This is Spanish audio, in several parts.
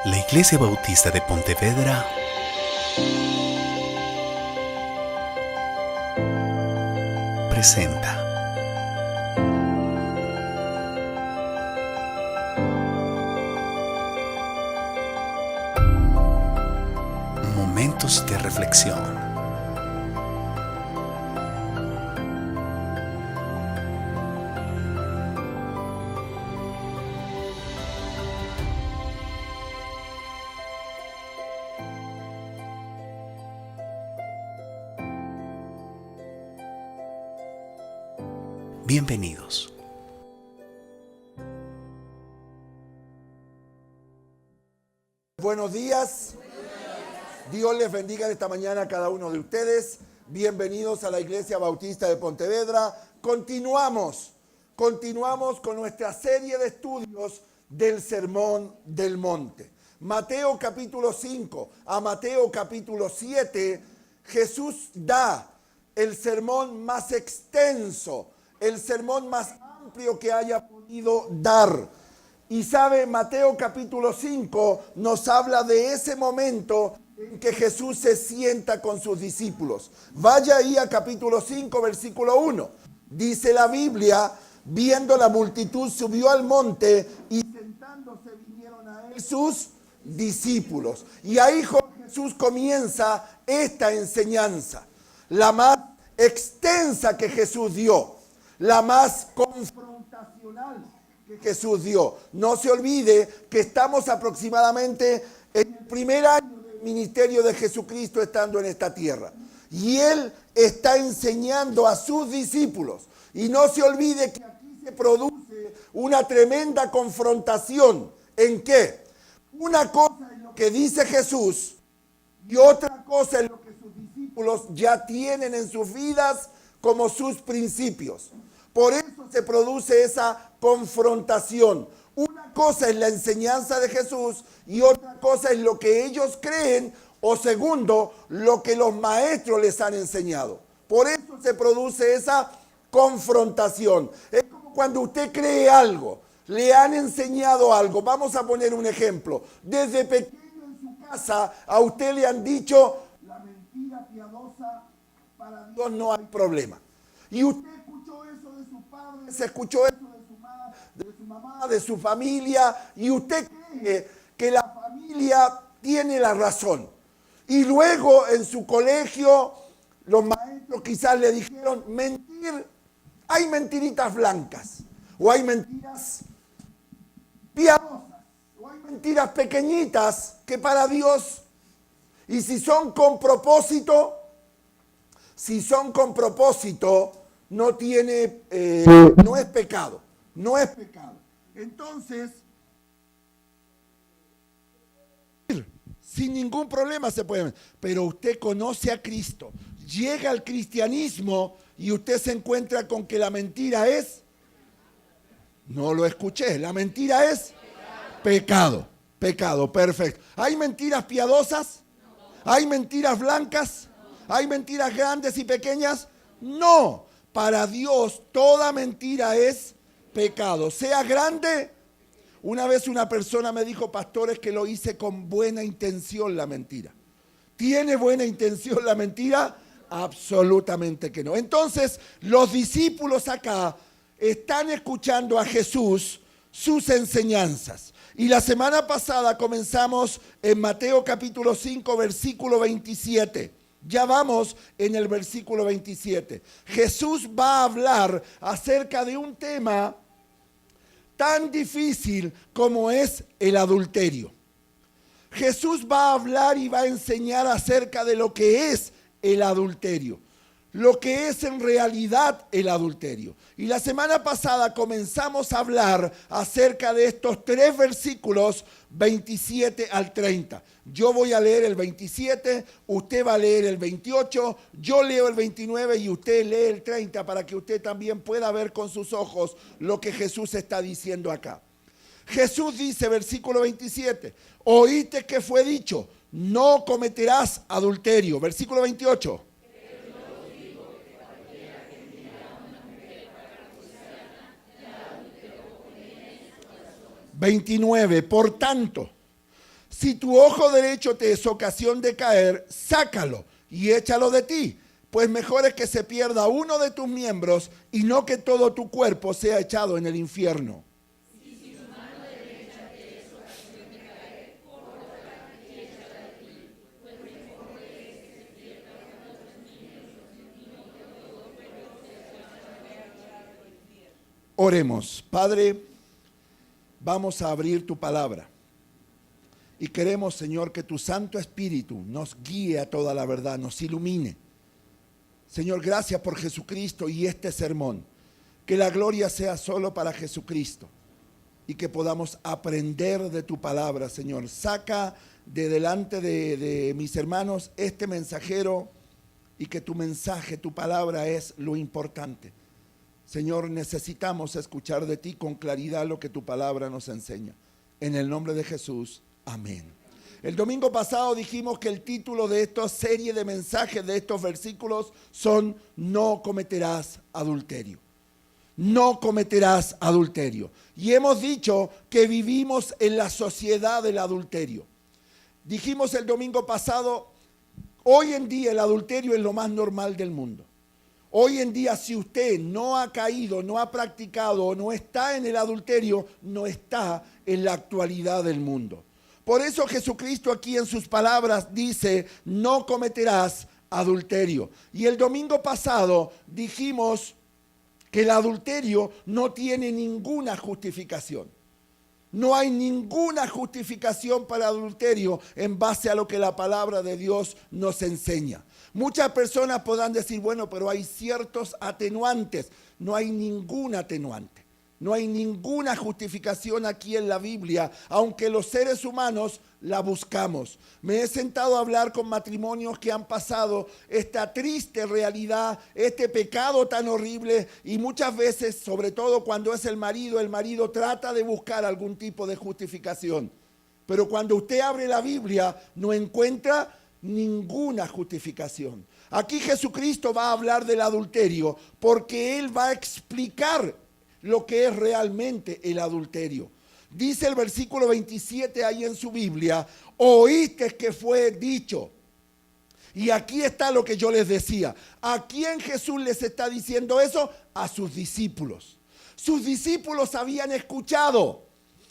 La Iglesia Bautista de Pontevedra presenta Momentos de Reflexión. Bienvenidos. Buenos días. Dios les bendiga esta mañana a cada uno de ustedes. Bienvenidos a la Iglesia Bautista de Pontevedra. Continuamos con nuestra serie de estudios del Sermón del Monte. Mateo capítulo 5 a Mateo capítulo 7, Jesús da el sermón más extenso, el sermón más amplio que haya podido dar. Y sabe, Mateo capítulo 5 nos habla de ese momento en que Jesús se sienta con sus discípulos. Vaya ahí a capítulo 5, versículo 1. Dice la Biblia, viendo la multitud, subió al monte y sentándose vinieron a él sus discípulos. Y ahí Jesús comienza esta enseñanza, la más extensa que Jesús dio, la más confrontacional que Jesús dio. No se olvide que estamos aproximadamente en el primer año del ministerio de Jesucristo estando en esta tierra. Y Él está enseñando a sus discípulos. Y no se olvide que aquí se produce una tremenda confrontación. ¿En qué? Una cosa es lo que dice Jesús y otra cosa es lo que sus discípulos ya tienen en sus vidas como sus principios. Por eso se produce esa confrontación. Una cosa es la enseñanza de Jesús y otra cosa es lo que ellos creen, o segundo, lo que los maestros les han enseñado. Por eso se produce esa confrontación. Es como cuando usted cree algo, le han enseñado algo. Vamos a poner un ejemplo. Desde pequeño en su casa a usted le han dicho, la mentira piadosa, para Dios no hay problema. Y usted escuchó eso de sus padres, se escuchó eso de su mamá, de su familia, y usted cree que la familia tiene la razón. Y luego en su colegio, los maestros quizás le dijeron, mentir, hay mentiritas blancas, o hay mentiras piadosas, o hay mentiras pequeñitas que para Dios, y si son con propósito, no tiene, no es pecado, no es pecado. Entonces, sin ningún problema se puede, pero usted conoce a Cristo, llega al cristianismo y usted se encuentra con que la mentira es, no lo escuché, la mentira es pecado, perfecto. ¿Hay mentiras piadosas? ¿Hay mentiras blancas? ¿Hay mentiras grandes y pequeñas? No. Para Dios toda mentira es pecado. Sea grande. Una vez una persona me dijo, pastores, que lo hice con buena intención la mentira. ¿Tiene buena intención la mentira? Absolutamente que no. Entonces, los discípulos acá están escuchando a Jesús sus enseñanzas. Y la semana pasada comenzamos en Mateo capítulo 5, versículo 27. Ya vamos en el versículo 27. Jesús va a hablar acerca de un tema tan difícil como es el adulterio. Jesús va a hablar y va a enseñar acerca de lo que es el adulterio, lo que es en realidad el adulterio. Y la semana pasada comenzamos a hablar acerca de estos tres versículos 27 al 30. Yo voy a leer el 27, usted va a leer el 28, yo leo el 29 y usted lee el 30 para que usted también pueda ver con sus ojos lo que Jesús está diciendo acá. Jesús dice, versículo 27, oíste que fue dicho, no cometerás adulterio. Versículo 28. 29. Por tanto, Si tu ojo derecho te es ocasión de caer, sácalo y échalo de ti, pues mejor es que se pierda uno de tus miembros y no que todo tu cuerpo sea echado en el infierno. Oremos. Padre, vamos a abrir tu palabra y queremos, Señor, que tu Santo Espíritu nos guíe a toda la verdad, nos ilumine. Señor, gracias por Jesucristo y este sermón. Que la gloria sea solo para Jesucristo y que podamos aprender de tu palabra, Señor. Saca de delante de mis hermanos este mensajero y que tu mensaje, tu palabra es lo importante. Señor, necesitamos escuchar de ti con claridad lo que tu palabra nos enseña. En el nombre de Jesús, amén. El domingo pasado dijimos que el título de esta serie de mensajes, de estos versículos, son No cometerás adulterio. No cometerás adulterio. Y hemos dicho que vivimos en la sociedad del adulterio. Dijimos el domingo pasado, hoy en día el adulterio es lo más normal del mundo. Hoy en día, si usted no ha caído, no ha practicado o no está en el adulterio, no está en la actualidad del mundo. Por eso Jesucristo aquí en sus palabras dice, no cometerás adulterio. Y el domingo pasado dijimos que el adulterio no tiene ninguna justificación. No hay ninguna justificación para el adulterio en base a lo que la palabra de Dios nos enseña. Muchas personas podrán decir, bueno, pero hay ciertos atenuantes. No hay ningún atenuante. No hay ninguna justificación aquí en la Biblia, aunque los seres humanos la buscamos. Me he sentado a hablar con matrimonios que han pasado esta triste realidad, este pecado tan horrible, y muchas veces, sobre todo cuando es el marido trata de buscar algún tipo de justificación. Pero cuando usted abre la Biblia, no encuentra ninguna justificación. Aquí Jesucristo va a hablar del adulterio porque Él va a explicar lo que es realmente el adulterio. Dice el versículo 27 ahí en su Biblia, oíste que fue dicho. Y aquí está lo que yo les decía. ¿A quién Jesús les está diciendo eso? A sus discípulos. Sus discípulos habían escuchado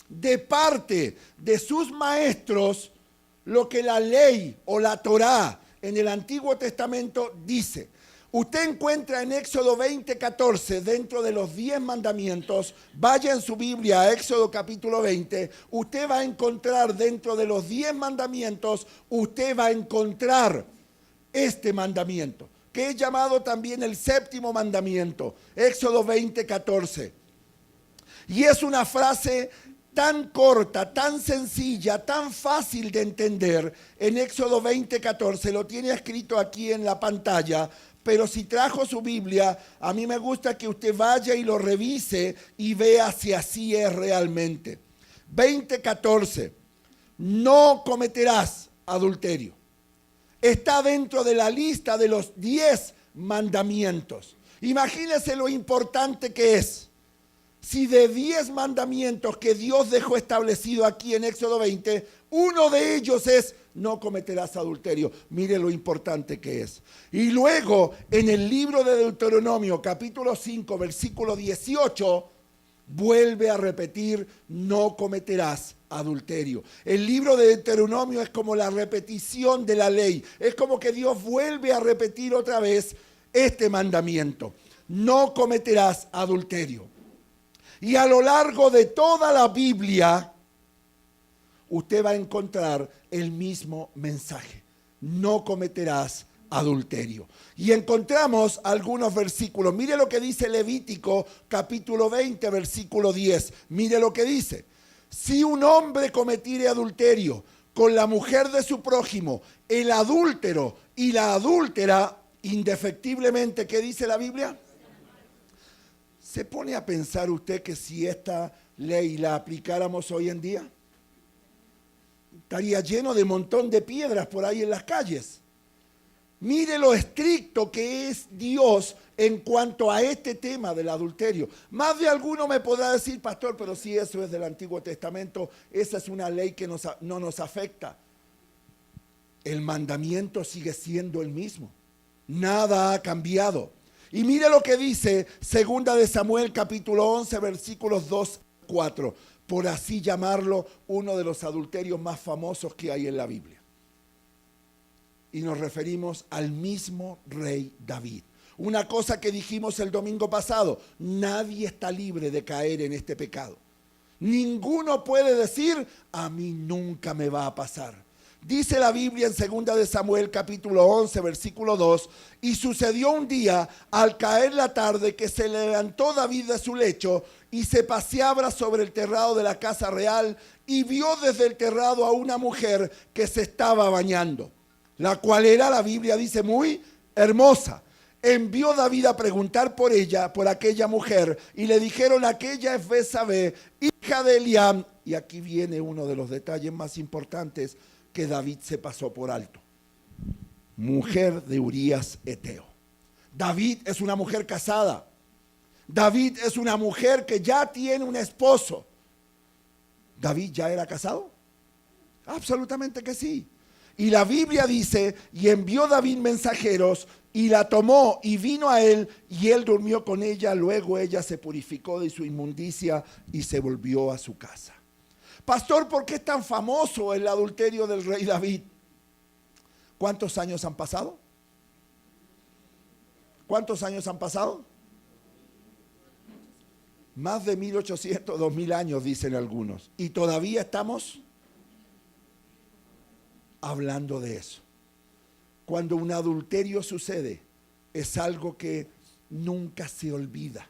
de parte de sus maestros lo que la ley o la Torá en el Antiguo Testamento dice. Usted encuentra en Éxodo 20:14, dentro de los 10 mandamientos, vaya en su Biblia a Éxodo capítulo 20, usted va a encontrar dentro de los 10 mandamientos, usted va a encontrar este mandamiento, que es llamado también el séptimo mandamiento, Éxodo 20:14. Y es una frase tan corta, tan sencilla, tan fácil de entender en Éxodo 20:14, lo tiene escrito aquí en la pantalla. Pero si trajo su Biblia, a mí me gusta que usted vaya y lo revise y vea si así es realmente. 20:14, no cometerás adulterio. Está dentro de la lista de los 10 mandamientos. Imagínese lo importante que es. Si de 10 mandamientos que Dios dejó establecido aquí en Éxodo 20, uno de ellos es no cometerás adulterio. Mire lo importante que es. Y luego en el libro de Deuteronomio capítulo 5 versículo 18 vuelve a repetir no cometerás adulterio. El libro de Deuteronomio es como la repetición de la ley. Es como que Dios vuelve a repetir otra vez este mandamiento. No cometerás adulterio. Y a lo largo de toda la Biblia, usted va a encontrar el mismo mensaje. No cometerás adulterio. Y encontramos algunos versículos. Mire lo que dice Levítico capítulo 20, versículo 10. Mire lo que dice. Si un hombre cometiere adulterio con la mujer de su prójimo, el adúltero y la adúltera, indefectiblemente, ¿qué dice la Biblia? ¿Se pone a pensar usted que si esta ley la aplicáramos hoy en día? Estaría lleno de un montón de piedras por ahí en las calles. Mire lo estricto que es Dios en cuanto a este tema del adulterio. Más de alguno me podrá decir, pastor, pero si eso es del Antiguo Testamento, esa es una ley que no nos afecta. El mandamiento sigue siendo el mismo. Nada ha cambiado. Y mire lo que dice 2 de Samuel capítulo 11 versículos 2-4. Por así llamarlo, uno de los adulterios más famosos que hay en la Biblia. Y nos referimos al mismo rey David. Una cosa que dijimos el domingo pasado, nadie está libre de caer en este pecado. Ninguno puede decir, a mí nunca me va a pasar. Dice la Biblia en 2 de Samuel capítulo 11 versículo 2, y sucedió un día al caer la tarde que se levantó David de su lecho y se paseaba sobre el terrado de la casa real y vio desde el terrado a una mujer que se estaba bañando, la cual era, la Biblia dice, muy hermosa. Envió David a preguntar por ella, por aquella mujer, y le dijeron, aquella es Betsabé, hija de Eliam. Y aquí viene uno de los detalles más importantes que David se pasó por alto. Mujer de Urías Eteo. David es una mujer casada. David es una mujer que ya tiene un esposo. ¿David ya era casado? Absolutamente que sí. Y la Biblia dice, y envió David mensajeros, y la tomó, y vino a él, y él durmió con ella. Luego ella se purificó de su inmundicia, y se volvió a su casa. Pastor, ¿por qué es tan famoso el adulterio del rey David? ¿Cuántos años han pasado? ¿Cuántos años han pasado? Más de 1800, 2000 años, dicen algunos. Y todavía estamos hablando de eso. Cuando un adulterio sucede, es algo que nunca se olvida.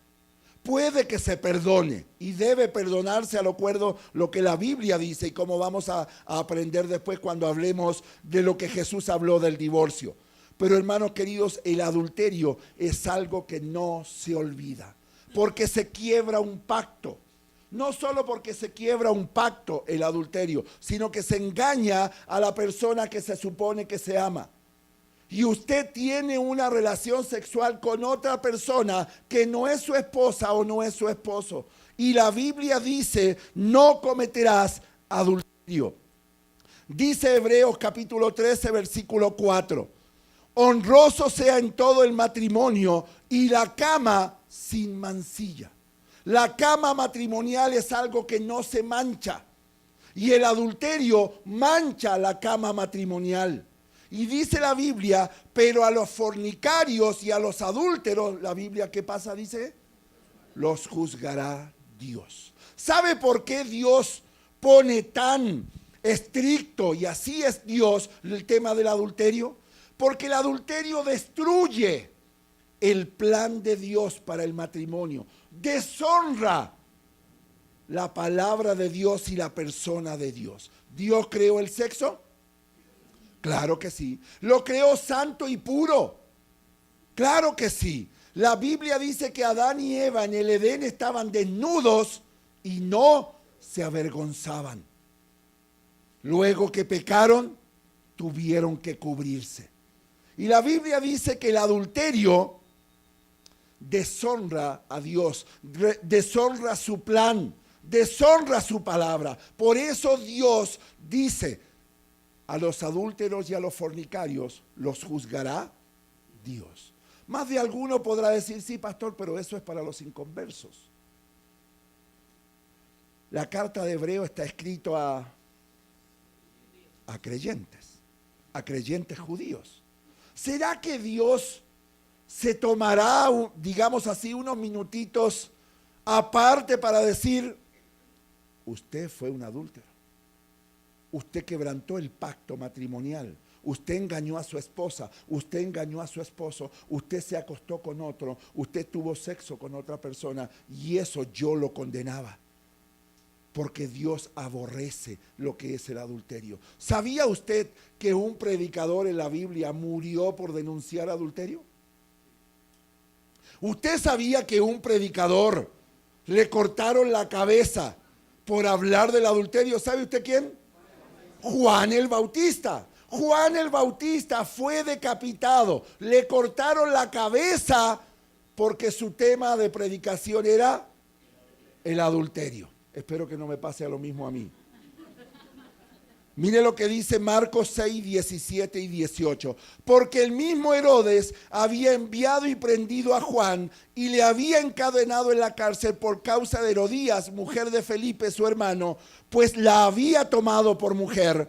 Puede que se perdone y debe perdonarse al acuerdo lo que la Biblia dice y como vamos a aprender después cuando hablemos de lo que Jesús habló del divorcio. Pero hermanos queridos, el adulterio es algo que no se olvida, porque se quiebra un pacto. No solo porque se quiebra un pacto el adulterio, sino que se engaña a la persona que se supone que se ama. Y usted tiene una relación sexual con otra persona que no es su esposa o no es su esposo. Y la Biblia dice, no cometerás adulterio. Dice Hebreos capítulo 13, versículo 4. Honroso sea en todo el matrimonio y la cama sin mancilla. La cama matrimonial es algo que no se mancha. Y el adulterio mancha la cama matrimonial. Y dice la Biblia, pero a los fornicarios y a los adúlteros, la Biblia, ¿qué pasa? Dice, los juzgará Dios. ¿Sabe por qué Dios pone tan estricto, y así es Dios, el tema del adulterio? Porque el adulterio destruye el plan de Dios para el matrimonio. Deshonra la palabra de Dios y la persona de Dios. ¿Dios creó el sexo? Claro que sí. ¿Lo creó santo y puro? Claro que sí. La Biblia dice que Adán y Eva en el Edén estaban desnudos y no se avergonzaban. Luego que pecaron, tuvieron que cubrirse. Y la Biblia dice que el adulterio deshonra a Dios, deshonra su plan, deshonra su palabra. Por eso Dios dice, a los adúlteros y a los fornicarios los juzgará Dios. Más de alguno podrá decir, sí, pastor, pero eso es para los inconversos. La carta de Hebreo está escrito a creyentes judíos. ¿Será que Dios se tomará, digamos así, unos minutitos aparte para decir, usted fue un adúltero? Usted quebrantó el pacto matrimonial. Usted engañó a su esposa. Usted engañó a su esposo. Usted se acostó con otro. Usted tuvo sexo con otra persona. Y eso yo lo condenaba. Porque Dios aborrece lo que es el adulterio. ¿Sabía usted que un predicador en la Biblia murió por denunciar adulterio? ¿Usted sabía que un predicador le cortaron la cabeza por hablar del adulterio? ¿Sabe usted quién? Juan el Bautista. Juan el Bautista fue decapitado, le cortaron la cabeza porque su tema de predicación era el adulterio. Espero que no me pase lo mismo a mí. Mire lo que dice Marcos 6, 17 y 18. Porque el mismo Herodes había enviado y prendido a Juan y le había encadenado en la cárcel por causa de Herodías, mujer de Felipe, su hermano, pues la había tomado por mujer.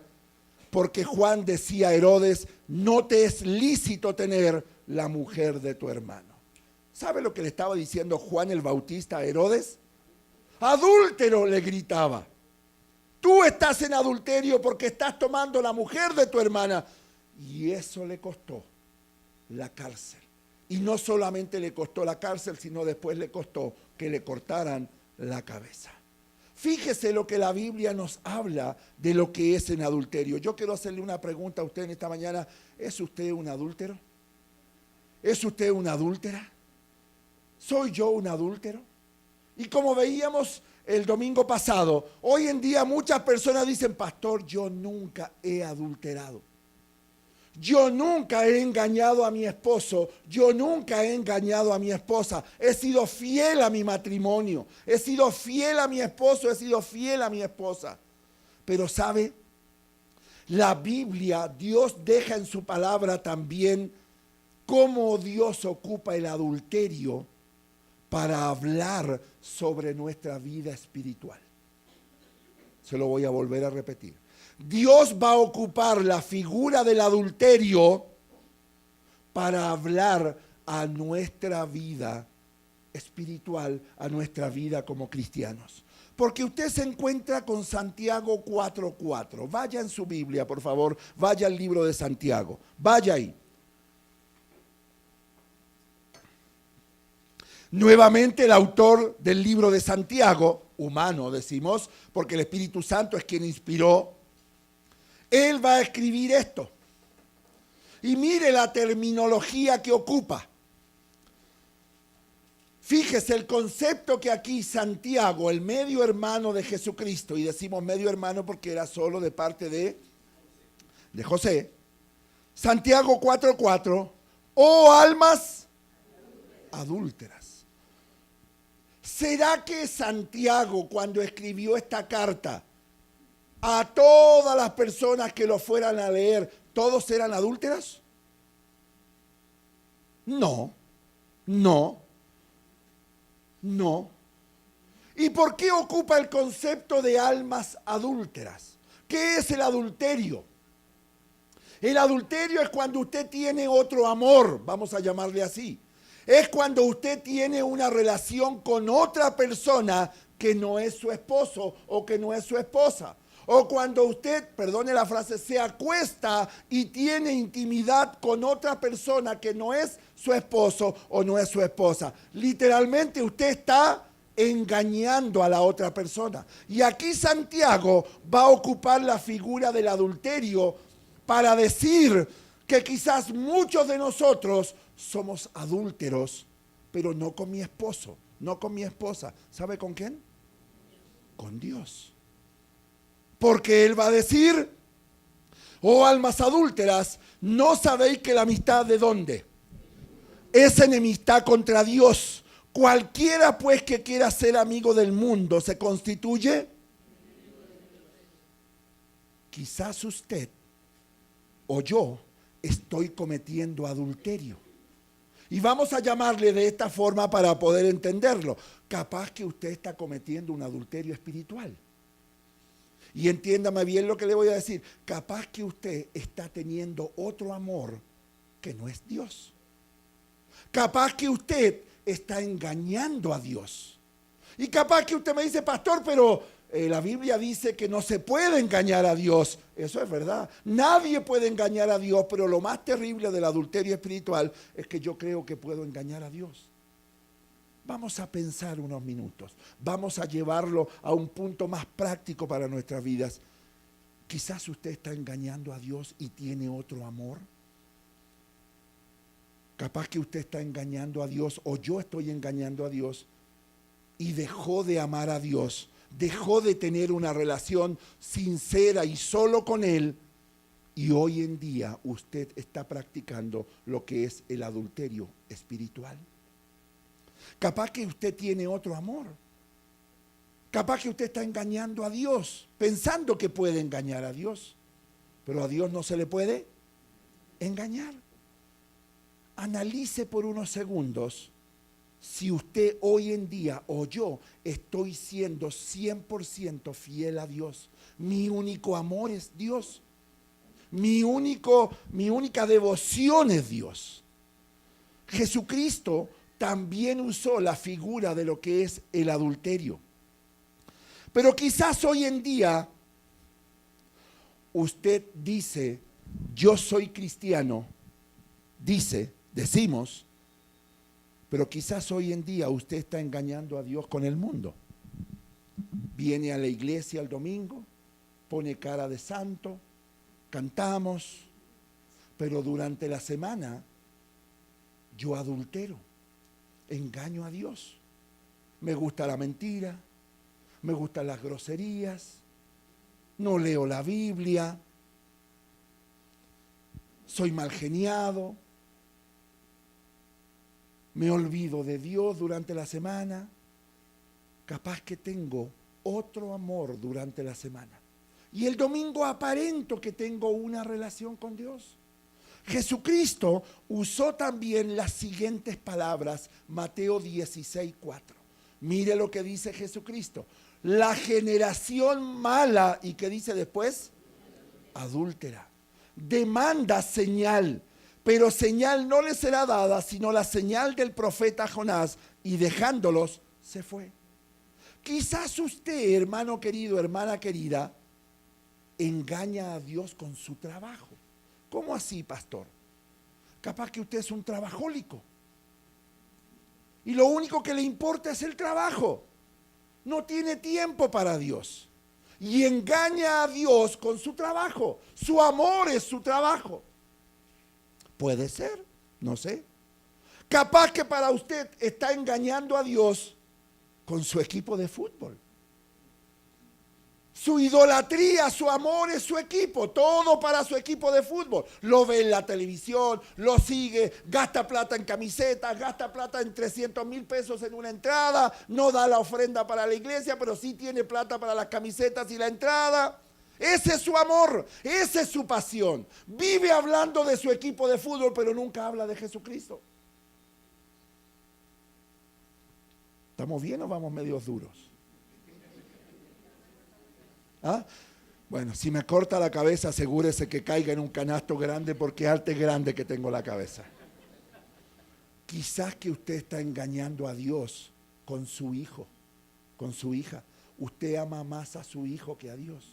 Porque Juan decía a Herodes, no te es lícito tener la mujer de tu hermano. ¿Sabe lo que le estaba diciendo Juan el Bautista a Herodes? Adúltero, le gritaba. Tú estás en adulterio porque estás tomando la mujer de tu hermana. Y eso le costó la cárcel. Y no solamente le costó la cárcel, sino después le costó que le cortaran la cabeza. Fíjese lo que la Biblia nos habla de lo que es en adulterio. Yo quiero hacerle una pregunta a usted en esta mañana. ¿Es usted un adúltero? ¿Es usted una adúltera? ¿Soy yo un adúltero? Y como veíamos el domingo pasado, hoy en día muchas personas dicen, pastor, yo nunca he adulterado. Yo nunca he engañado a mi esposo, yo nunca he engañado a mi esposa. He sido fiel a mi matrimonio, he sido fiel a mi esposo, he sido fiel a mi esposa. Pero ¿sabe? La Biblia, Dios deja en su palabra también cómo Dios ocupa el adulterio para hablar sobre nuestra vida espiritual. Se lo voy a volver a repetir. Dios va a ocupar la figura del adulterio para hablar a nuestra vida espiritual, a nuestra vida como cristianos. Porque usted se encuentra con Santiago 4:4. Vaya en su Biblia, por favor, vaya al libro de Santiago. Vaya ahí. Nuevamente el autor del libro de Santiago, humano decimos, porque el Espíritu Santo es quien inspiró, él va a escribir esto. Y mire la terminología que ocupa. Fíjese el concepto que aquí Santiago, el medio hermano de Jesucristo, y decimos medio hermano porque era solo de parte de José. Santiago 4:4, oh almas adúlteras. ¿Será que Santiago, cuando escribió esta carta, a todas las personas que lo fueran a leer, todos eran adúlteras? No. ¿Y por qué ocupa el concepto de almas adúlteras? ¿Qué es el adulterio? El adulterio es cuando usted tiene otro amor, vamos a llamarle así. Es cuando usted tiene una relación con otra persona que no es su esposo o que no es su esposa. O cuando usted, perdone la frase, se acuesta y tiene intimidad con otra persona que no es su esposo o no es su esposa. Literalmente usted está engañando a la otra persona. Y aquí Santiago va a ocupar la figura del adulterio para decir que quizás muchos de nosotros somos adúlteros, pero no con mi esposo, no con mi esposa. ¿Sabe con quién? Con Dios. Porque Él va a decir, oh almas adúlteras, ¿no sabéis que la amistad de dónde? Es enemistad contra Dios. Cualquiera pues que quiera ser amigo del mundo se constituye. Quizás usted o yo estoy cometiendo adulterio. Y vamos a llamarle de esta forma para poder entenderlo. Capaz que usted está cometiendo un adulterio espiritual. Y entiéndame bien lo que le voy a decir. Capaz que usted está teniendo otro amor que no es Dios. Capaz que usted está engañando a Dios. Y capaz que usted me dice, pastor, pero la Biblia dice que no se puede engañar a Dios. Eso es verdad. Nadie puede engañar a Dios, pero lo más terrible del adulterio espiritual es que yo creo que puedo engañar a Dios. Vamos a pensar unos minutos. Vamos a llevarlo a un punto más práctico para nuestras vidas. Quizás usted está engañando a Dios y tiene otro amor. Capaz que usted está engañando a Dios o yo estoy engañando a Dios y dejó de amar a Dios. Dejó de tener una relación sincera y solo con Él Y hoy en día usted está practicando lo que es el adulterio espiritual. Capaz que usted tiene otro amor. Capaz que usted está engañando a Dios, pensando que puede engañar a Dios. Pero a Dios no se le puede engañar. Analice por unos segundos si usted hoy en día o yo estoy siendo 100% fiel a Dios. Mi único amor es Dios. Mi única devoción es Dios. Jesucristo también usó la figura de lo que es el adulterio. Pero quizás hoy en día usted dice, yo soy cristiano, decimos, pero quizás hoy en día usted está engañando a Dios con el mundo. Viene a la iglesia el domingo, pone cara de santo, cantamos, pero durante la semana yo adultero, engaño a Dios. Me gusta la mentira, me gustan las groserías, no leo la Biblia, soy mal geniado, me olvido de Dios durante la semana. Capaz que tengo otro amor durante la semana. Y el domingo aparento que tengo una relación con Dios. Jesucristo usó también las siguientes palabras, Mateo 16:4. Mire lo que dice Jesucristo. La generación mala, ¿y qué dice después? Adúltera. Demanda señal, pero señal no le será dada, sino la señal del profeta Jonás, y dejándolos, se fue. Quizás usted, hermano querido, hermana querida, engaña a Dios con su trabajo. ¿Cómo así, pastor? Capaz que usted es un trabajólico. Y lo único que le importa es el trabajo. No tiene tiempo para Dios. Y engaña a Dios con su trabajo. Su amor es su trabajo. Puede ser, no sé. Capaz que para usted está engañando a Dios con su equipo de fútbol. Su idolatría, su amor es su equipo, todo para su equipo de fútbol. Lo ve en la televisión, lo sigue, gasta plata en camisetas, gasta plata en 300,000 pesos en una entrada, no da la ofrenda para la iglesia, pero sí tiene plata para las camisetas y la entrada. Ese es su amor, esa es su pasión. Vive hablando de su equipo de fútbol, pero nunca habla de Jesucristo. ¿Estamos bien o vamos medios duros? ¿Ah? Bueno, si me corta la cabeza, asegúrese que caiga en un canasto grande, porque arte grande que tengo la cabeza. Quizás que usted está engañando a Dios con su hijo, con su hija. Usted ama más a su hijo que a Dios.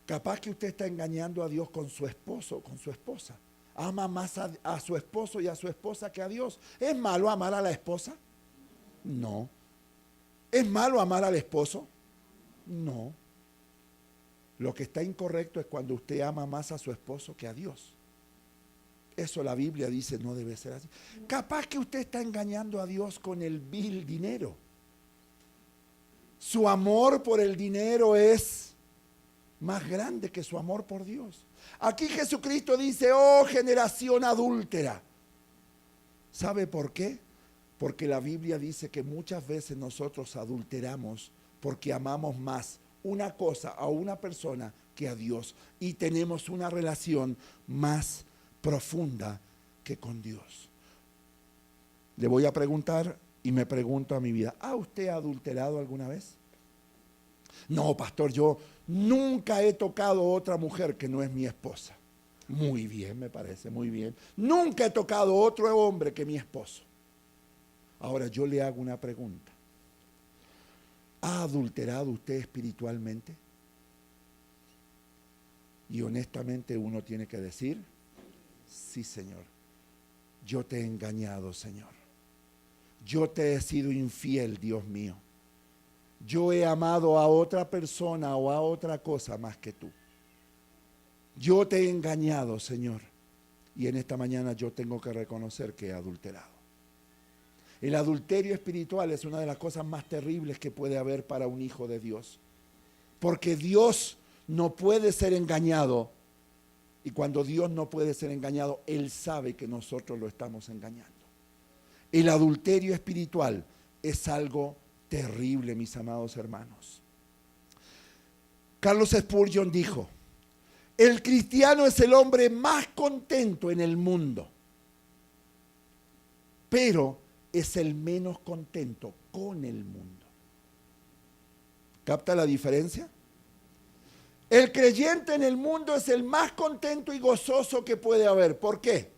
Capaz que usted está engañando a Dios con su esposo, con su esposa. Ama más a su esposo y a su esposa que a Dios. ¿Es malo amar a la esposa? No. ¿Es malo amar al esposo? No. Lo que está incorrecto es cuando usted ama más a su esposo que a Dios. Eso la Biblia dice no debe ser así. Capaz que usted está engañando a Dios con el vil dinero. Su amor por el dinero es más grande que su amor por Dios. Aquí Jesucristo dice, oh generación adúltera. ¿Sabe por qué? Porque la Biblia dice que muchas veces nosotros adulteramos porque amamos más una cosa a una persona que a Dios, y tenemos una relación más profunda que con Dios. Le voy a preguntar y me pregunto a mi vida, ¿ha usted adulterado alguna vez? No, pastor, yo nunca he tocado a otra mujer que no es mi esposa. Muy bien, me parece, muy bien. Nunca he tocado a otro hombre que mi esposo. Ahora yo le hago una pregunta. ¿Ha adulterado usted espiritualmente? Y honestamente uno tiene que decir, sí, Señor, yo te he engañado, Señor. Yo te he sido infiel, Dios mío. Yo he amado a otra persona o a otra cosa más que tú. Yo te he engañado, Señor. Y en esta mañana yo tengo que reconocer que he adulterado. El adulterio espiritual es una de las cosas más terribles que puede haber para un hijo de Dios. Porque Dios no puede ser engañado. Y cuando Dios no puede ser engañado, Él sabe que nosotros lo estamos engañando. El adulterio espiritual es algo terrible, mis amados hermanos. Carlos Spurgeon dijo: el cristiano es el hombre más contento en el mundo, pero es el menos contento con el mundo. ¿Capta la diferencia? El creyente en el mundo es el más contento y gozoso que puede haber. ¿Por qué?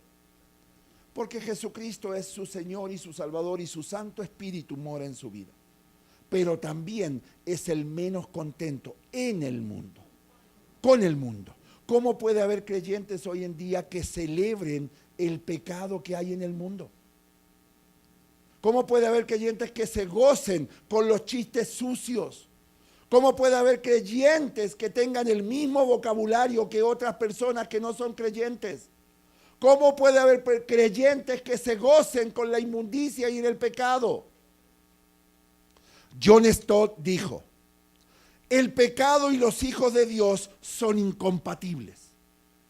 Porque Jesucristo es su Señor y su Salvador y su Santo Espíritu mora en su vida. Pero también es el menos contento en el mundo, con el mundo. ¿Cómo puede haber creyentes hoy en día que celebren el pecado que hay en el mundo? ¿Cómo puede haber creyentes que se gocen con los chistes sucios? ¿Cómo puede haber creyentes que tengan el mismo vocabulario que otras personas que no son creyentes? ¿Cómo puede haber creyentes que se gocen con la inmundicia y el pecado? John Stott dijo: el pecado y los hijos de Dios son incompatibles.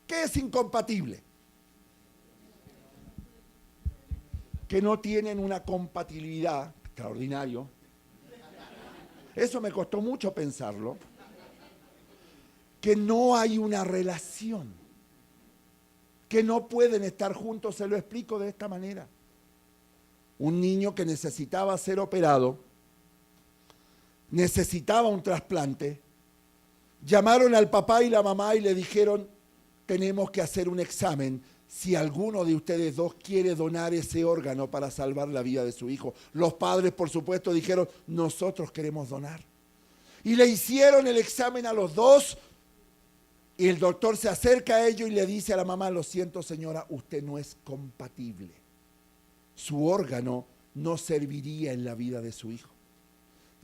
¿Qué es incompatible? Que no tienen una compatibilidad, extraordinario. Eso me costó mucho pensarlo. Que no hay una relación. Que no pueden estar juntos, se lo explico de esta manera. Un niño que necesitaba ser operado, necesitaba un trasplante, llamaron al papá y la mamá y le dijeron: tenemos que hacer un examen si alguno de ustedes dos quiere donar ese órgano para salvar la vida de su hijo. Los padres, por supuesto, dijeron: nosotros queremos donar. Y le hicieron el examen a los dos y el doctor se acerca a ellos y le dice a la mamá: lo siento, señora, usted no es compatible. Su órgano no serviría en la vida de su hijo.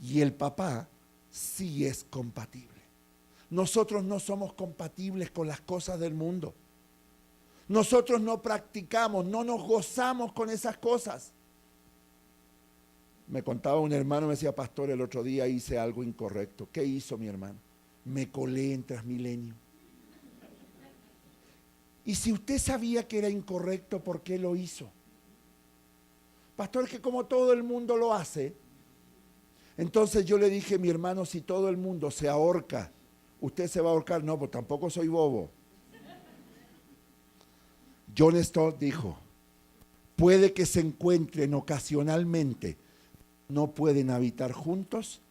Y el papá sí es compatible. Nosotros no somos compatibles con las cosas del mundo. Nosotros no practicamos, no nos gozamos con esas cosas. Me contaba un hermano, me decía: pastor, el otro día hice algo incorrecto. ¿Qué hizo mi hermano? Me colé en Transmilenio. Y si usted sabía que era incorrecto, ¿por qué lo hizo? Pastor, es que como todo el mundo lo hace. Entonces yo le dije: mi hermano, si todo el mundo se ahorca, ¿usted se va a ahorcar? No, pues tampoco soy bobo. John Stott dijo: puede que se encuentren ocasionalmente, no pueden habitar juntos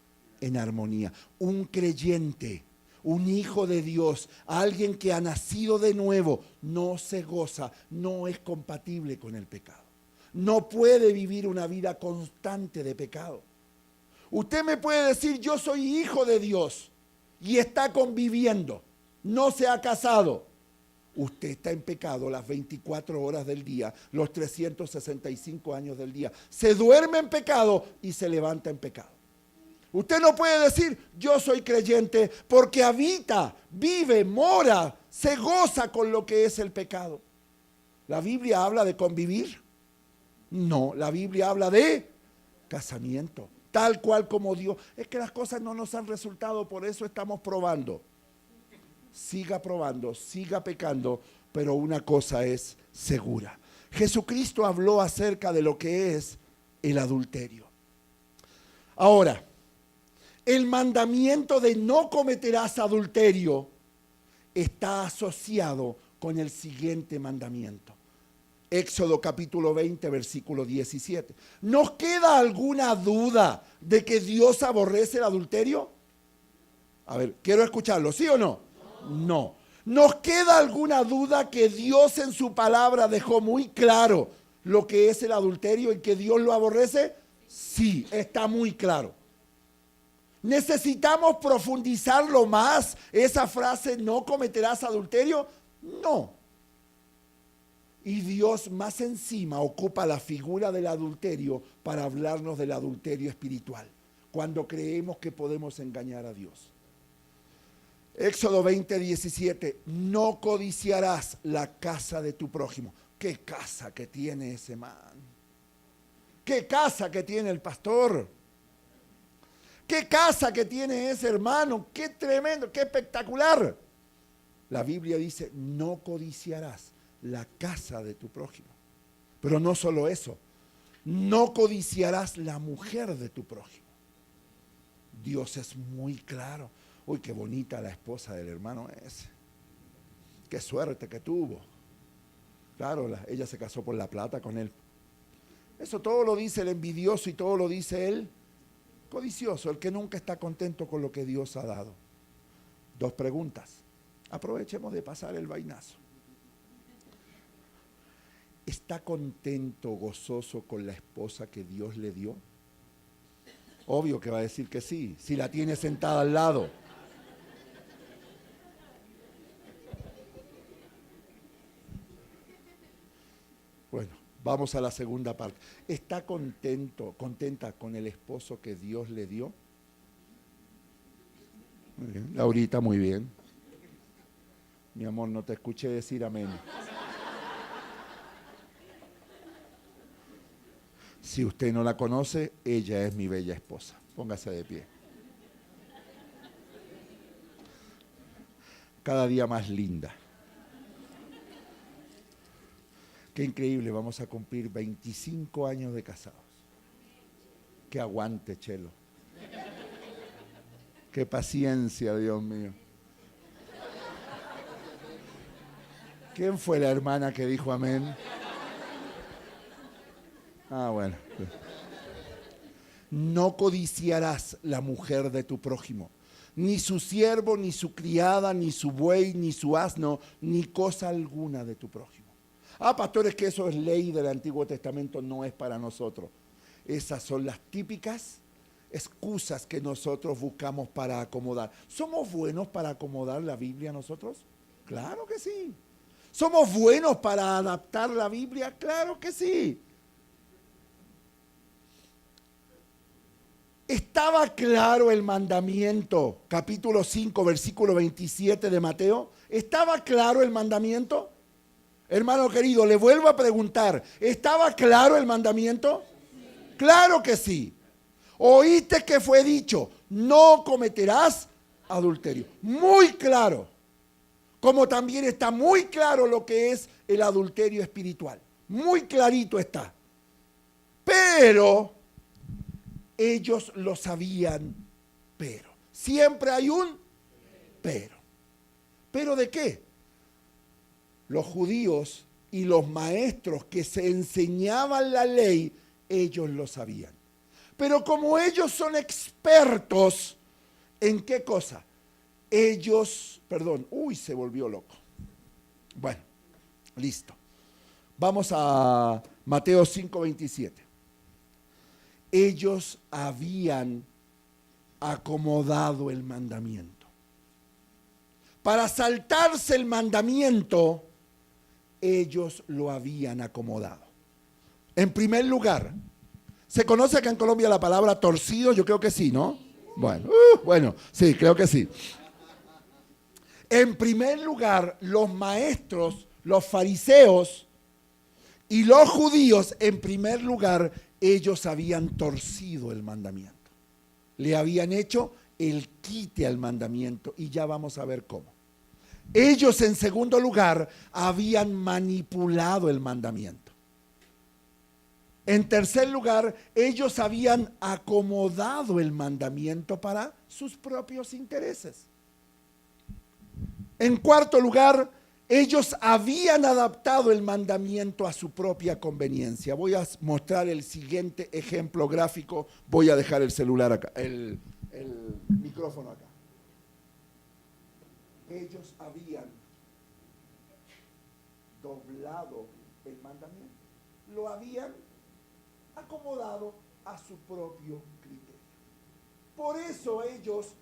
en armonía. Un creyente, un hijo de Dios, alguien que ha nacido de nuevo, no se goza, no es compatible con el pecado. No puede vivir una vida constante de pecado. Usted me puede decir: yo soy hijo de Dios, y está conviviendo, no se ha casado. Usted está en pecado las 24 horas del día, los 365 años del día. Se duerme en pecado y se levanta en pecado. Usted no puede decir: yo soy creyente, porque habita, vive, mora, se goza con lo que es el pecado. ¿La Biblia habla de convivir? No, la Biblia habla de casamiento, tal cual como Dios. Es que las cosas no nos han resultado, por eso estamos probando. Siga probando, siga pecando, pero una cosa es segura. Jesucristo habló acerca de lo que es el adulterio. Ahora, el mandamiento de no cometerás adulterio está asociado con el siguiente mandamiento. Éxodo capítulo 20, versículo 17. ¿Nos queda alguna duda de que Dios aborrece el adulterio? A ver, quiero escucharlo, ¿sí o no? No. ¿Nos queda alguna duda que Dios en su palabra dejó muy claro lo que es el adulterio y que Dios lo aborrece? Sí, está muy claro. ¿Necesitamos profundizarlo más? Esa frase: no cometerás adulterio. No. Y Dios más encima ocupa la figura del adulterio para hablarnos del adulterio espiritual, cuando creemos que podemos engañar a Dios. Éxodo 20, 17. No codiciarás la casa de tu prójimo. ¿Qué casa que tiene ese man? ¿Qué casa que tiene el pastor? qué casa que tiene ese hermano, qué tremendo, qué espectacular. La Biblia dice, no codiciarás la casa de tu prójimo. Pero no solo eso, no codiciarás la mujer de tu prójimo. Dios es muy claro. Uy, qué bonita la esposa del hermano ese. Qué suerte que tuvo. Claro, ella se casó por la plata con él. Eso todo lo dice el envidioso y todo lo dice el codicioso, el que nunca está contento con lo que Dios ha dado. 2 preguntas. Aprovechemos de pasar el vainazo. ¿Está contento, gozoso con la esposa que Dios le dio? Obvio que va a decir que sí, si la tiene sentada al lado. Bueno, vamos a la segunda parte. ¿Está contenta con el esposo que Dios le dio? Muy bien. Laurita, muy bien. Mi amor, no te escuché decir amén. Si usted no la conoce, ella es mi bella esposa. Póngase de pie. Cada día más linda. Qué increíble, vamos a cumplir 25 años de casados. Qué aguante, Chelo. Qué paciencia, Dios mío. ¿Quién fue la hermana que dijo amén? Ah, bueno. No codiciarás la mujer de tu prójimo, ni su siervo, ni su criada, ni su buey, ni su asno, ni cosa alguna de tu prójimo. Ah, pastores, que eso es ley del Antiguo Testamento, no es para nosotros. Esas son las típicas excusas que nosotros buscamos para acomodar. ¿Somos buenos para acomodar la Biblia nosotros? Claro que sí. ¿Somos buenos para adaptar la Biblia? Claro que sí. ¿Estaba claro el mandamiento? Capítulo 5, versículo 27 de Mateo. ¿Estaba claro el mandamiento? Hermano querido, le vuelvo a preguntar, ¿estaba claro el mandamiento? Sí. Claro que sí. Oíste que fue dicho, no cometerás adulterio. Muy claro. Como también está muy claro lo que es el adulterio espiritual. Muy clarito está. Pero ellos lo sabían, pero. Siempre hay un pero. ¿Pero de qué? Los judíos y los maestros que se enseñaban la ley, ellos lo sabían. Pero como ellos son expertos, ¿en qué cosa? Se volvió loco. Bueno, listo. Vamos a Mateo 5:27. Ellos habían acomodado el mandamiento. Para saltarse el mandamiento, ellos lo habían acomodado. En primer lugar, ¿se conoce acá en Colombia la palabra torcido? Yo creo que sí, ¿no? Bueno, sí, creo que sí. En primer lugar, los maestros, los fariseos y los judíos, en primer lugar, ellos habían torcido el mandamiento. Le habían hecho el quite al mandamiento y ya vamos a ver cómo. Ellos, en segundo lugar, habían manipulado el mandamiento. En tercer lugar, ellos habían acomodado el mandamiento para sus propios intereses. En cuarto lugar, ellos habían adaptado el mandamiento a su propia conveniencia. Voy a mostrar el siguiente ejemplo gráfico. Voy a dejar el celular acá, el micrófono acá. Ellos habían doblado el mandamiento. Lo habían acomodado a su propio criterio. Por eso ellos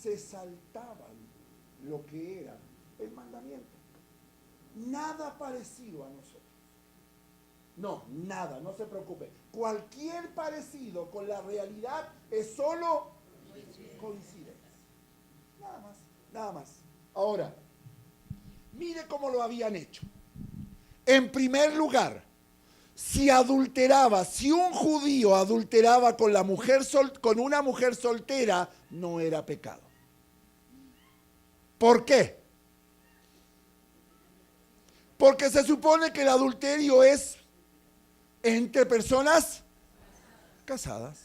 se saltaban lo que era el mandamiento. Nada parecido a nosotros. No, nada, no se preocupe. Cualquier parecido con la realidad es solo coincidencia. Nada más, nada más. Ahora, mire cómo lo habían hecho. En primer lugar, si adulteraba, si un judío adulteraba con con una mujer soltera, no era pecado. ¿Por qué? Porque se supone que el adulterio es entre personas casadas.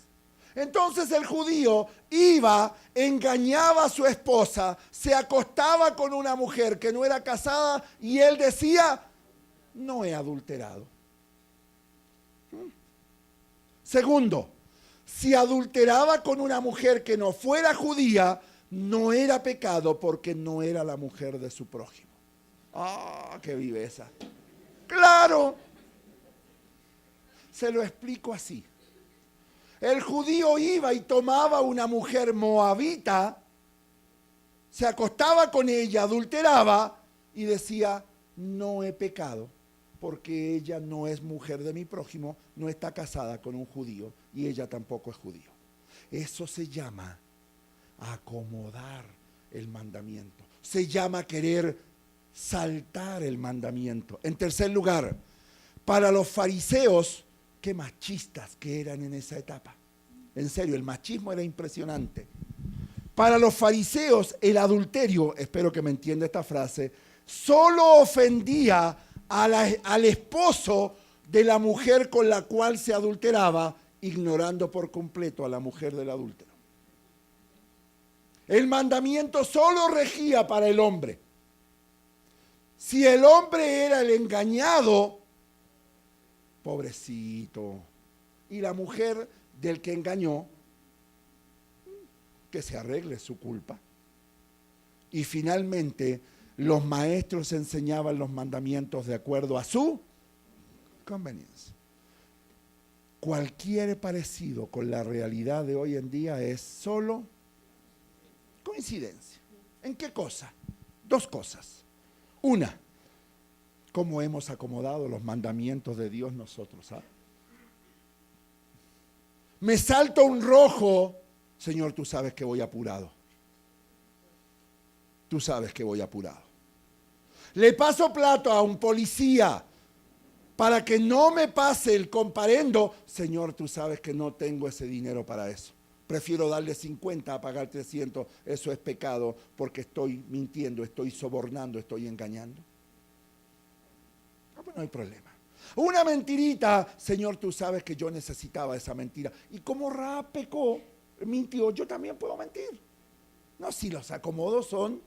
Entonces el judío iba, engañaba a su esposa, se acostaba con una mujer que no era casada y él decía, no he adulterado. Segundo, si adulteraba con una mujer que no fuera judía, no era pecado porque no era la mujer de su prójimo. ¡Ah, qué viveza! ¡Claro! Se lo explico así. El judío iba y tomaba una mujer moabita, se acostaba con ella, adulteraba y decía, no he pecado porque ella no es mujer de mi prójimo, no está casada con un judío y ella tampoco es judío. Eso se llama acomodar el mandamiento. Se llama querer saltar el mandamiento. En tercer lugar, para los fariseos, qué machistas que eran en esa etapa. En serio, el machismo era impresionante. Para los fariseos, el adulterio, espero que me entienda esta frase, solo ofendía al esposo de la mujer con la cual se adulteraba, ignorando por completo a la mujer del adúltero. El mandamiento solo regía para el hombre. Si el hombre era el engañado, pobrecito, y la mujer del que engañó, que se arregle su culpa. Y finalmente, los maestros enseñaban los mandamientos de acuerdo a su conveniencia. Cualquier parecido con la realidad de hoy en día es solo coincidencia. ¿En qué cosa? Dos cosas. Una, cómo hemos acomodado los mandamientos de Dios nosotros, ¿sabes? Me salto un rojo, Señor, tú sabes que voy apurado. Tú sabes que voy apurado. Le paso plato a un policía para que no me pase el comparendo. Señor, tú sabes que no tengo ese dinero para eso. Prefiero darle 50 a pagar 300. Eso es pecado porque estoy mintiendo, estoy sobornando, estoy engañando. No hay problema. Una mentirita, Señor, tú sabes que yo necesitaba esa mentira. Y como Rahab pecó, mintió, yo también puedo mentir. No, si los acomodos son,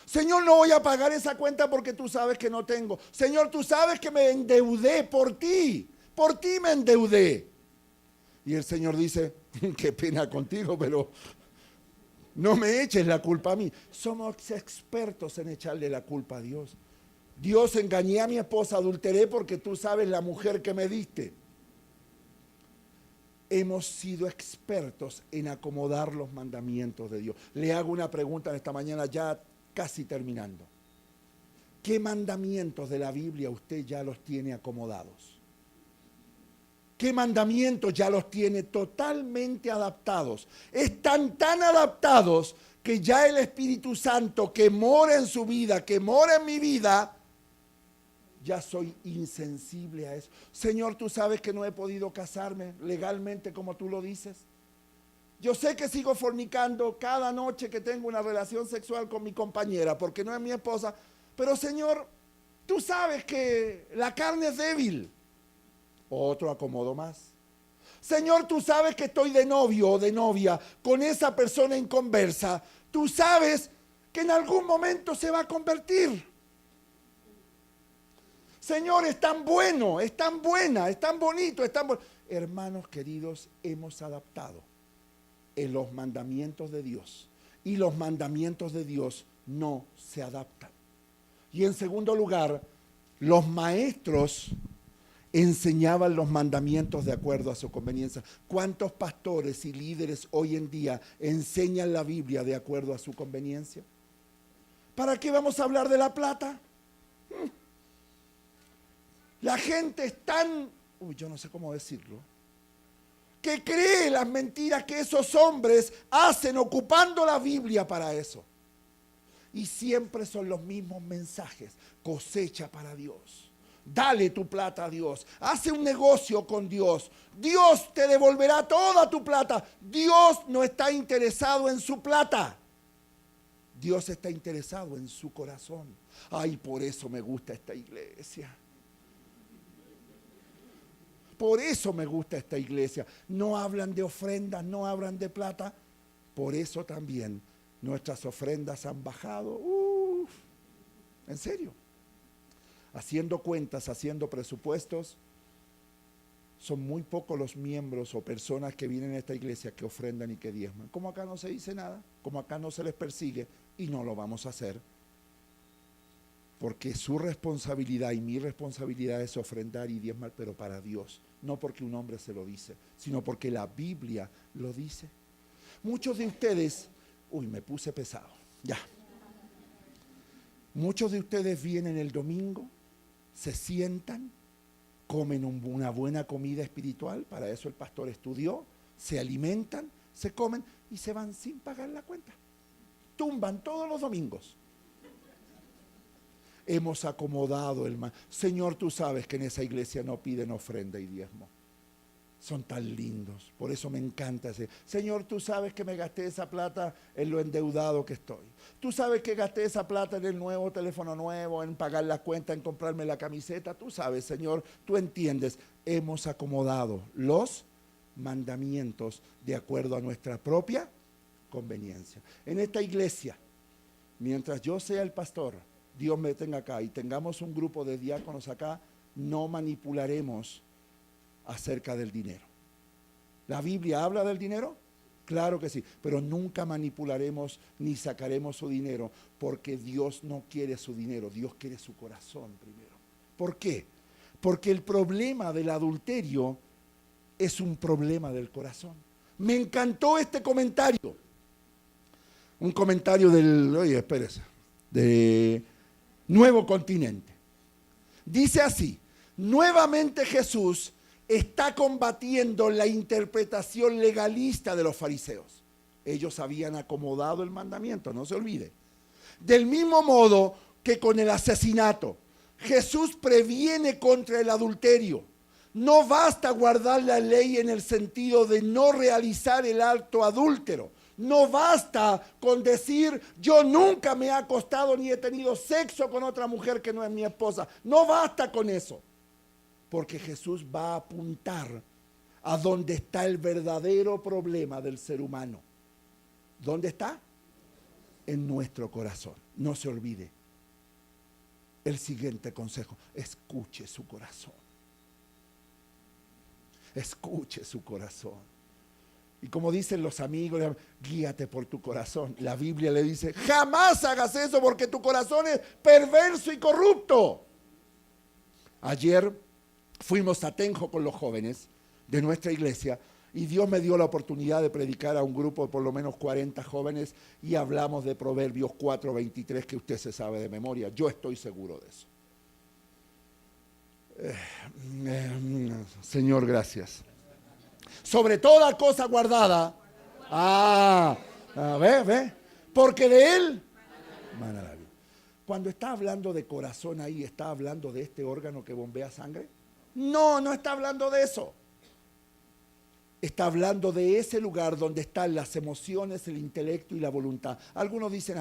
Señor, no voy a pagar esa cuenta porque tú sabes que no tengo. Señor, tú sabes que me endeudé por ti me endeudé. Y el Señor dice, qué pena contigo, pero no me eches la culpa a mí. Somos expertos en echarle la culpa a Dios. Dios, engañé a mi esposa, adulteré porque tú sabes la mujer que me diste. Hemos sido expertos en acomodar los mandamientos de Dios. Le hago una pregunta esta mañana, ya casi terminando. ¿Qué mandamientos de la Biblia usted ya los tiene acomodados? ¿Qué mandamientos ya los tiene totalmente adaptados? Están tan adaptados que ya el Espíritu Santo que mora en su vida, que mora en mi vida, ya soy insensible a eso. Señor, tú sabes que no he podido casarme legalmente como tú lo dices. Yo sé que sigo fornicando cada noche que tengo una relación sexual con mi compañera, porque no es mi esposa. Pero Señor, tú sabes que la carne es débil. Otro acomodo más. Señor, tú sabes que estoy de novio o de novia con esa persona inconversa. Tú sabes que en algún momento se va a convertir. Señor, es tan bueno, es tan buena, es tan bonito, es tan bueno. Hermanos queridos, hemos adaptado en los mandamientos de Dios. Y los mandamientos de Dios no se adaptan. Y en segundo lugar, los maestros enseñaban los mandamientos de acuerdo a su conveniencia. ¿Cuántos pastores y líderes hoy en día enseñan la Biblia de acuerdo a su conveniencia? ¿Para qué vamos a hablar de la plata? La gente es tan, yo no sé cómo decirlo, que cree las mentiras que esos hombres hacen ocupando la Biblia para eso. Y siempre son los mismos mensajes. Cosecha para Dios. Dale tu plata a Dios. Hace un negocio con Dios. Dios te devolverá toda tu plata. Dios no está interesado en su plata. Dios está interesado en su corazón. Ay, por eso me gusta esta iglesia. Por eso me gusta esta iglesia. No hablan de ofrendas, no hablan de plata. Por eso también nuestras ofrendas han bajado. En serio. Haciendo cuentas, haciendo presupuestos, son muy pocos los miembros o personas que vienen a esta iglesia que ofrendan y que diezman. Como acá no se dice nada, como acá no se les persigue, y no lo vamos a hacer, porque su responsabilidad y mi responsabilidad es ofrendar y diezmar, pero para Dios, no porque un hombre se lo dice, sino porque la Biblia lo dice. Muchos de ustedes, me puse pesado, ya. Muchos de ustedes vienen el domingo, se sientan, comen una buena comida espiritual, para eso el pastor estudió, se alimentan, se comen y se van sin pagar la cuenta. Tumban todos los domingos. Hemos acomodado el mal. Señor, tú sabes que en esa iglesia no piden ofrenda y diezmo. Son tan lindos, por eso me encanta ese. Señor, tú sabes que me gasté esa plata en lo endeudado que estoy. Tú sabes que gasté esa plata en el nuevo teléfono nuevo, en pagar la cuenta, en comprarme la camiseta. Tú sabes, Señor, tú entiendes. Hemos acomodado los mandamientos de acuerdo a nuestra propia conveniencia. En esta iglesia, mientras yo sea el pastor, Dios me tenga acá y tengamos un grupo de diáconos acá, no manipularemos acerca del dinero. ¿La Biblia habla del dinero? Claro que sí, pero nunca manipularemos ni sacaremos su dinero, porque Dios no quiere su dinero, Dios quiere su corazón primero. ¿Por qué? Porque el problema del adulterio es un problema del corazón. Me encantó este comentario. Un comentario de Nuevo Continente. Dice así: nuevamente Jesús está combatiendo la interpretación legalista de los fariseos. Ellos habían acomodado el mandamiento, no se olvide. Del mismo modo que con el asesinato, Jesús previene contra el adulterio. No basta guardar la ley en el sentido de no realizar el acto adúltero. No basta con decir, yo nunca me he acostado ni he tenido sexo con otra mujer que no es mi esposa. No basta con eso. Porque Jesús va a apuntar a donde está el verdadero problema del ser humano. ¿Dónde está? En nuestro corazón. No se olvide. El siguiente consejo: escuche su corazón. Escuche su corazón. Y como dicen los amigos, guíate por tu corazón. La Biblia le dice, jamás hagas eso porque tu corazón es perverso y corrupto. Ayer fuimos a Tenjo con los jóvenes de nuestra iglesia y Dios me dio la oportunidad de predicar a un grupo de por lo menos 40 jóvenes y hablamos de Proverbios 4:23 que usted se sabe de memoria. Yo estoy seguro de eso. Señor, gracias. Sobre toda cosa guardada. Ve. Porque de él mana la vida. Cuando está hablando de corazón ahí, ¿está hablando de este órgano que bombea sangre? No está hablando de eso. Está hablando de ese lugar donde están las emociones, el intelecto y la voluntad. Algunos dicen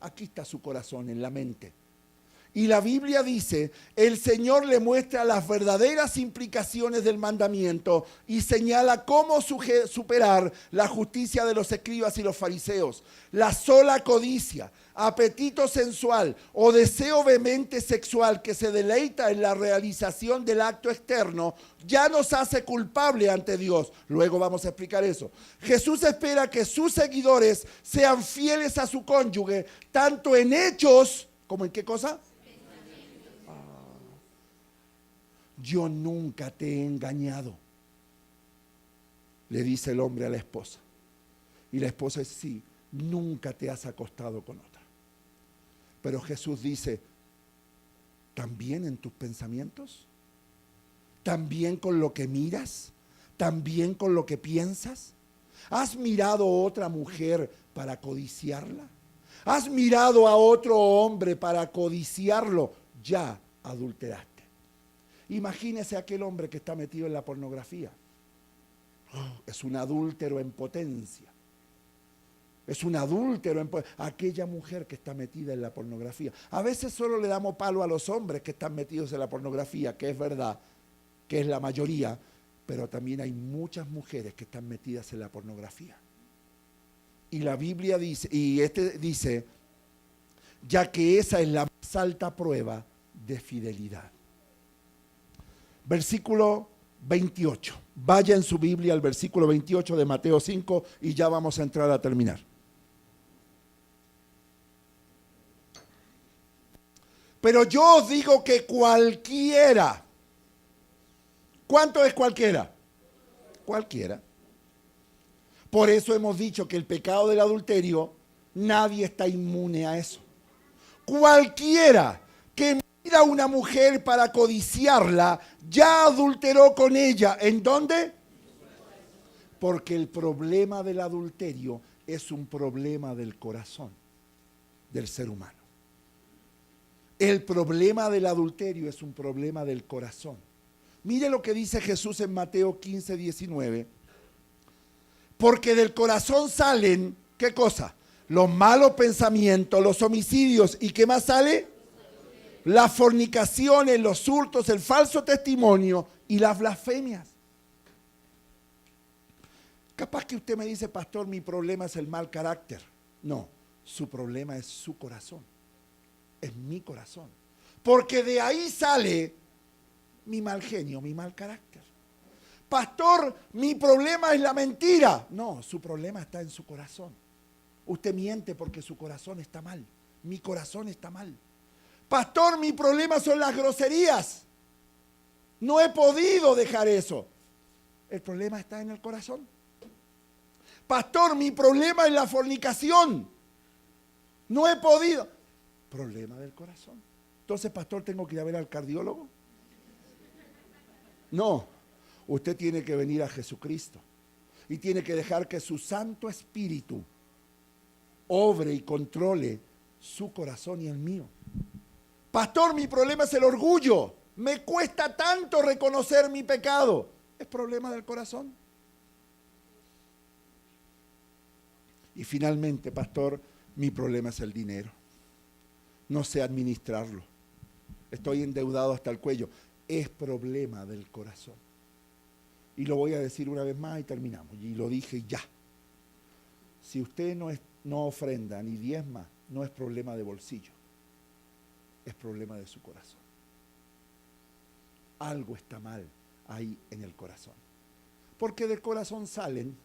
aquí está su corazón, en la mente. Y la Biblia dice, el Señor le muestra las verdaderas implicaciones del mandamiento y señala cómo superar la justicia de los escribas y los fariseos. La sola codicia, apetito sensual o deseo vehemente sexual que se deleita en la realización del acto externo ya nos hace culpable ante Dios. Luego vamos a explicar eso. Jesús espera que sus seguidores sean fieles a su cónyuge, tanto en hechos como en ¿qué cosa? Yo nunca te he engañado, le dice el hombre a la esposa. Y la esposa dice, sí, nunca te has acostado con otra. Pero Jesús dice, ¿también en tus pensamientos? ¿También con lo que miras? ¿También con lo que piensas? ¿Has mirado a otra mujer para codiciarla? ¿Has mirado a otro hombre para codiciarlo? Ya adulteraste. Imagínese aquel hombre que está metido en la pornografía. Es un adúltero en potencia. Es un adúltero en potencia. Aquella mujer que está metida en la pornografía. A veces solo le damos palo a los hombres que están metidos en la pornografía, que es verdad, que es la mayoría, pero también hay muchas mujeres que están metidas en la pornografía. Y la Biblia dice, dice, ya que esa es la más alta prueba de fidelidad. Versículo 28. Vaya en su Biblia al versículo 28 de Mateo 5 y ya vamos a entrar a terminar. Pero yo os digo que cualquiera. ¿Cuánto es cualquiera? Cualquiera. Por eso hemos dicho que el pecado del adulterio, nadie está inmune a eso. Cualquiera que mira a una mujer para codiciarla, ya adulteró con ella. ¿En dónde? Porque el problema del adulterio es un problema del corazón del ser humano. El problema del adulterio es un problema del corazón. Mire lo que dice Jesús en Mateo 15, 19. Porque del corazón salen, ¿qué cosa? Los malos pensamientos, los homicidios. ¿Y qué más sale? Las fornicaciones, los hurtos, el falso testimonio y las blasfemias. Capaz que usted me dice, pastor, mi problema es el mal carácter. No, su problema es su corazón. Es mi corazón. Porque de ahí sale mi mal genio, mi mal carácter. Pastor, mi problema es la mentira. No, su problema está en su corazón. Usted miente porque su corazón está mal. Mi corazón está mal. Pastor, mi problema son las groserías. No he podido dejar eso. El problema está en el corazón. Pastor, mi problema es la fornicación. No he podido. Problema del corazón. Entonces, pastor, ¿tengo que ir a ver al cardiólogo? No. Usted tiene que venir a Jesucristo. Y tiene que dejar que su Santo Espíritu obre y controle su corazón y el mío. Pastor, mi problema es el orgullo. Me cuesta tanto reconocer mi pecado. Es problema del corazón. Y finalmente, pastor, mi problema es el dinero. No sé administrarlo. Estoy endeudado hasta el cuello. Es problema del corazón. Y lo voy a decir una vez más y terminamos. Y lo dije ya. Si usted no ofrenda ni diezma, no es problema de bolsillo. Es problema de su corazón. Algo está mal ahí en el corazón. Porque del corazón salen,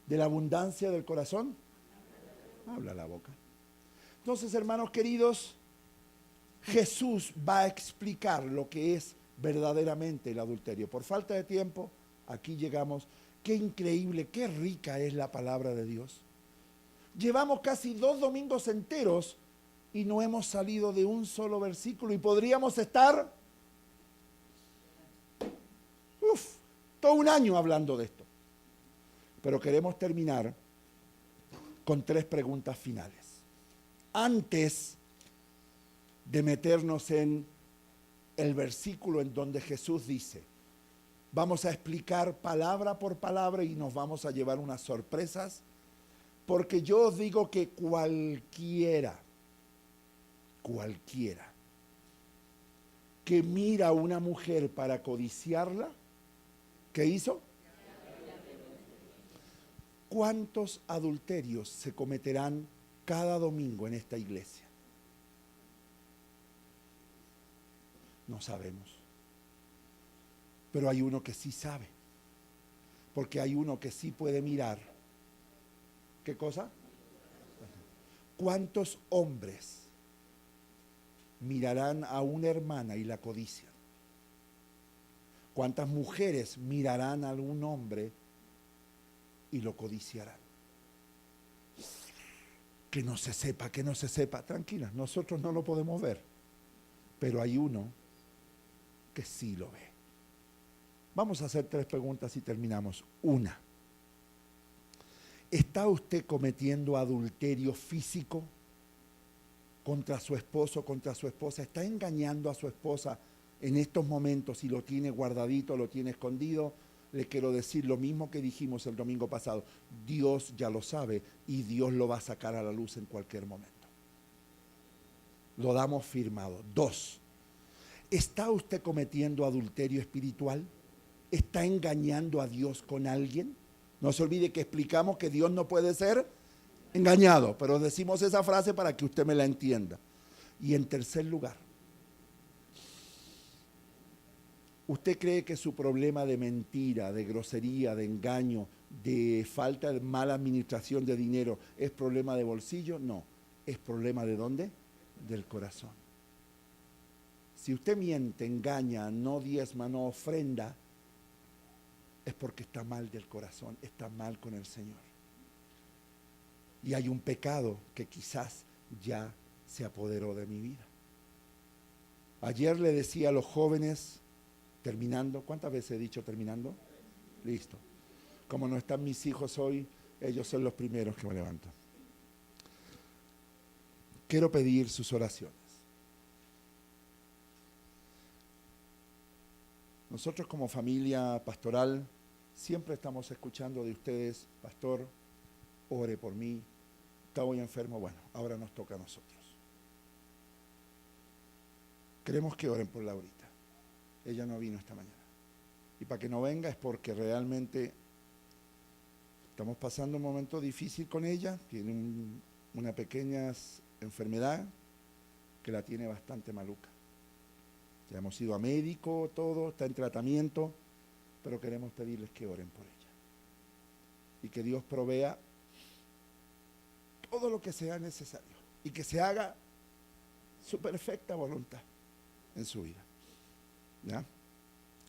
de la abundancia del corazón, habla la boca. Entonces, hermanos queridos, Jesús va a explicar lo que es verdaderamente el adulterio. Por falta de tiempo, aquí llegamos. Qué increíble, qué rica es la palabra de Dios. Llevamos casi 2 domingos enteros y no hemos salido de un solo versículo y podríamos estar todo un año hablando de esto. Pero queremos terminar con 3 preguntas finales. Antes de meternos en el versículo en donde Jesús dice, vamos a explicar palabra por palabra y nos vamos a llevar unas sorpresas, porque yo os digo que cualquiera que mira a una mujer para codiciarla, ¿qué hizo? ¿Cuántos adulterios se cometerán cada domingo en esta iglesia? No sabemos. Pero hay uno que sí sabe. Porque hay uno que sí puede mirar. ¿Qué cosa? ¿Cuántos hombres mirarán a una hermana y la codician? ¿Cuántas mujeres mirarán a un hombre y lo codiciarán? Que no se sepa, que no se sepa. Tranquila, nosotros no lo podemos ver. Pero hay uno que sí lo ve. Vamos a hacer 3 preguntas y terminamos. 1. ¿Está usted cometiendo adulterio físico contra su esposo, contra su esposa? ¿Está engañando a su esposa en estos momentos, si lo tiene guardadito, lo tiene escondido, le quiero decir lo mismo que dijimos el domingo pasado. Dios ya lo sabe y Dios lo va a sacar a la luz en cualquier momento. Lo damos firmado. 2. ¿Está usted cometiendo adulterio espiritual? ¿Está engañando a Dios con alguien? No se olvide que explicamos que Dios no puede ser engañado, pero decimos esa frase para que usted me la entienda. Y en tercer lugar, ¿usted cree que su problema de mentira, de grosería, de engaño, de falta de mala administración de dinero es problema de bolsillo? No, es problema ¿de dónde? Del corazón. Si usted miente, engaña, no diezma, no ofrenda, es porque está mal del corazón, está mal con el Señor. Y hay un pecado que quizás ya se apoderó de mi vida. Ayer le decía a los jóvenes, terminando, ¿cuántas veces he dicho terminando? Listo. Como no están mis hijos hoy, ellos son los primeros que me levantan. Quiero pedir sus oraciones. Nosotros como familia pastoral siempre estamos escuchando de ustedes, pastor, ore por mí, estoy enfermo, bueno, ahora nos toca a nosotros. Queremos que oren por Laurita. Ella no vino esta mañana. Y para que no venga es porque realmente estamos pasando un momento difícil con ella, tiene una pequeña enfermedad que la tiene bastante maluca. Ya hemos ido a médico, todo, está en tratamiento, pero queremos pedirles que oren por ella. Y que Dios provea todo lo que sea necesario y que se haga su perfecta voluntad en su vida. ¿Ya?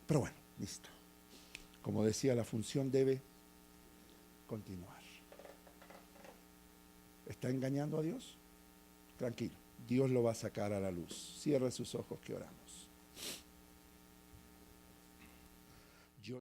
Pero bueno, listo. Como decía, la función debe continuar. ¿Está engañando a Dios? Tranquilo, Dios lo va a sacar a la luz. Cierre sus ojos que oramos.